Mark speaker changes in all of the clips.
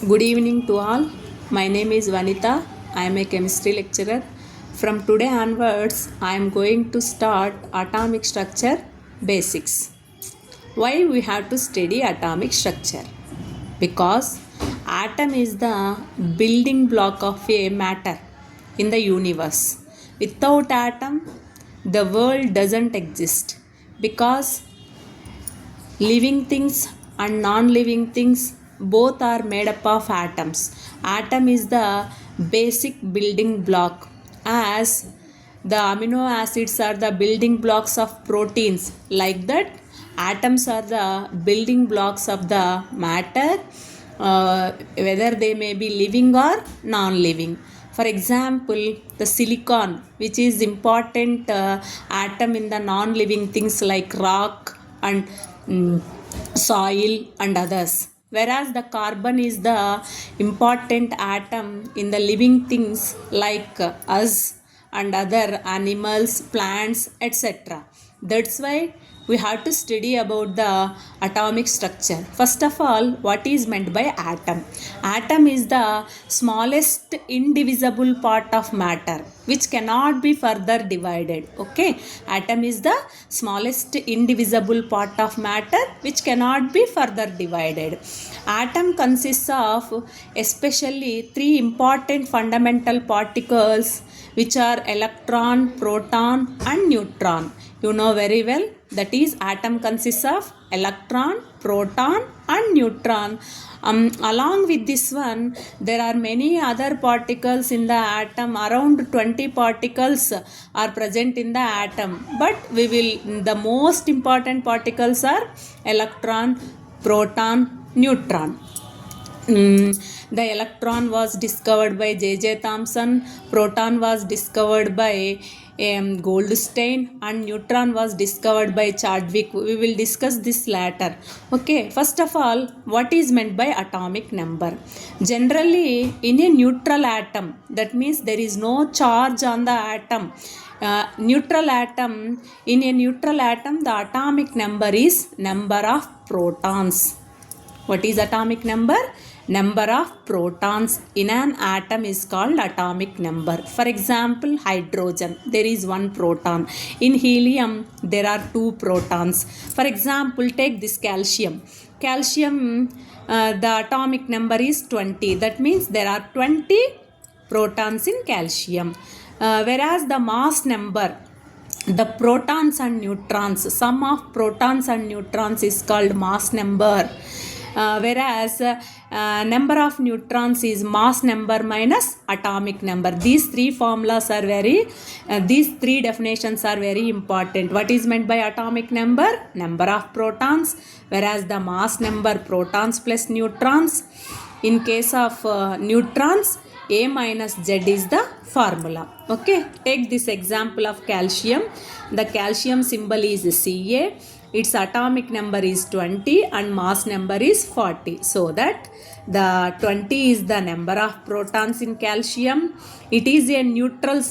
Speaker 1: Good evening to all. My name is Vanita. I am a chemistry lecturer. From today onwards, I am going to start atomic structure basics. Why we have to study atomic structure? Because atom is the building block of a matter in the universe. Without atom, the world doesn't exist because living things and non-living things both are made up of atoms. Atom is the basic building block, as the amino acids are the building blocks of proteins. Like that, atoms are the building blocks of the matter, whether they may be living or non-living. For example, the silicon, which is important atom in the non-living things like rock and soil and others, whereas the carbon is the important atom in the living things like us and other animals, plants, etc. That's why we have to study about the atomic structure. First of all, what is meant by atom? Atom is the smallest indivisible part of matter which cannot be further divided. Okay, atom is the smallest indivisible part of matter which cannot be further divided. Atom consists of especially three important fundamental particles, which are electron, proton and neutron. You know very well, that is atom consists of electron, proton and neutron. Along with this one, there are many other particles in the atom. Around 20 particles are present in the atom, but the most important particles are electron, proton, neutron. The electron was discovered by J.J. Thomson, proton was discovered by Goldstein and neutron was discovered by Chadwick. We will discuss this later. Okay, first of all, what is meant by atomic number? Generally, in a neutral atom, that means there is no charge on the atom. Neutral atom, in a neutral atom, the atomic number is number of protons. What is atomic number? Number of protons in an atom is called atomic number. For example, hydrogen, there is one proton. In helium, there are two protons. For example, take this calcium. Calcium, the atomic number is 20. That means there are 20 protons in calcium. Whereas the mass number, the protons and neutrons, sum of protons and neutrons is called mass number. Whereas number of neutrons is mass number minus atomic number. These three formulas are these three definitions are very important. What is meant by atomic number? Number of protons, whereas the mass number, protons plus neutrons. In case of neutrons, A minus Z is the formula. Okay, take this example of calcium. The calcium symbol is Ca. Its atomic number is 20 and mass number is 40. So that the 20 is the number of protons in calcium. It is a neutral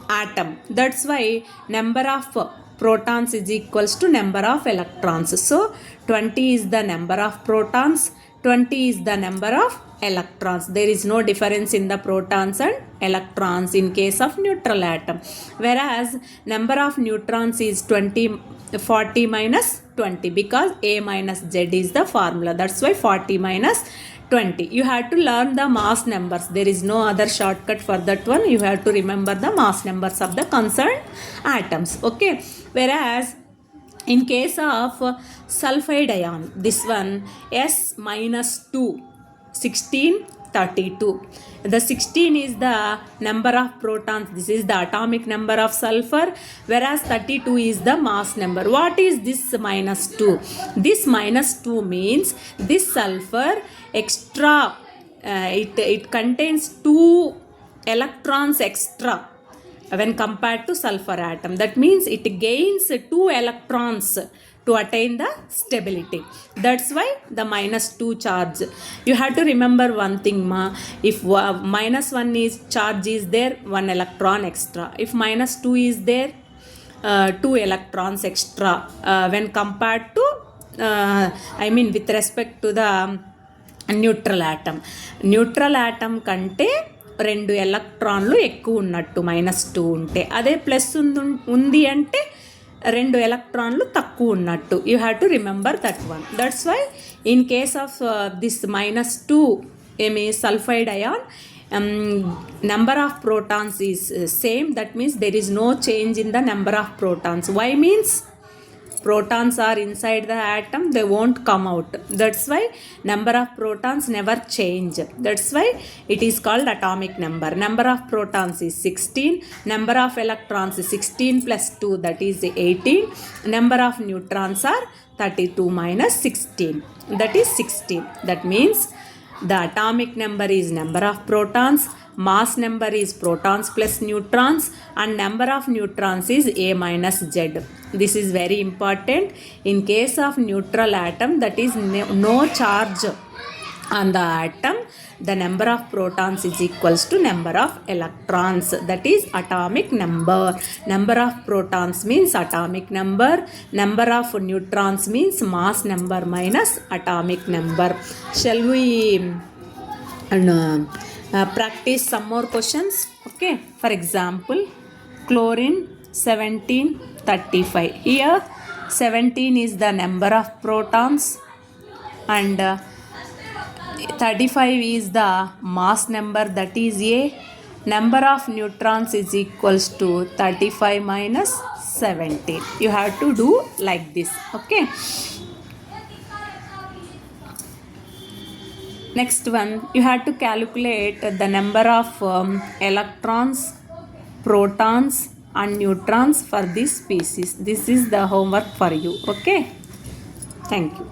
Speaker 1: atom. That's why number of protons is equals to number of electrons. So 20 is the number of protons, 20 is the number of electrons. There is no difference in the protons and electrons in case of neutral atom. Whereas number of neutrons is 40 minus 20, because A minus Z is the formula. That's why 40 minus 20. You have to learn the mass numbers. There is no other shortcut for that one. You have to remember the mass numbers of the concerned atoms. Okay. Whereas in case of sulfide ion, this one S minus 2, 16, 32. The 16 is the number of protons. This is the atomic number of sulfur, whereas 32 is the mass number. What is this minus 2? This minus 2 means this sulfur extra, it contains 2 electrons extra when compared to sulfur atom. That means it gains 2 electrons to attain the stability. That's why the minus 2 charge. You have to remember one thing, if minus 1 is charge is there, 1 electron extra. If minus 2 is there, 2 electrons extra when compared to with respect to the neutral atom కంటే 2 ఎలక్ట్రాన్లు ఎక్కువ ఉన్నట్టు -2 ఉంటే, అదే plus ఉంది అంటే 2 ఎలక్ట్రాన్లు తక్కువ ఉన్నట్టు. You have to remember that one. That's why in case of this -2 sulfide ion, number of protons is same. That means there is no change in the number of protons. Why means protons are inside the atom, they won't come out. That's why number of protons never change. That's why it is called atomic number. Number of protons is 16, number of electrons is 16 plus 2, that is 18. Number of neutrons are 32 minus 16, that is 16. That means the atomic number is number of protons, mass number is protons plus neutrons, and number of neutrons is A minus Z. This is very important. In case of neutral atom, that is no charge on the atom, the number of protons is equals to number of electrons, that is atomic number. Number of protons means atomic number, number of neutrons means mass number minus atomic number. Shall we practice some more questions? Okay, for example, chlorine 1735. Here 17 is the number of protons and 35 is the mass number, that is A. Number of neutrons is equals to 35 minus 17. You have to do like this. Okay. Next one, you have to calculate the number of electrons, protons and neutrons for this species. This is the homework for you. Okay. Thank you.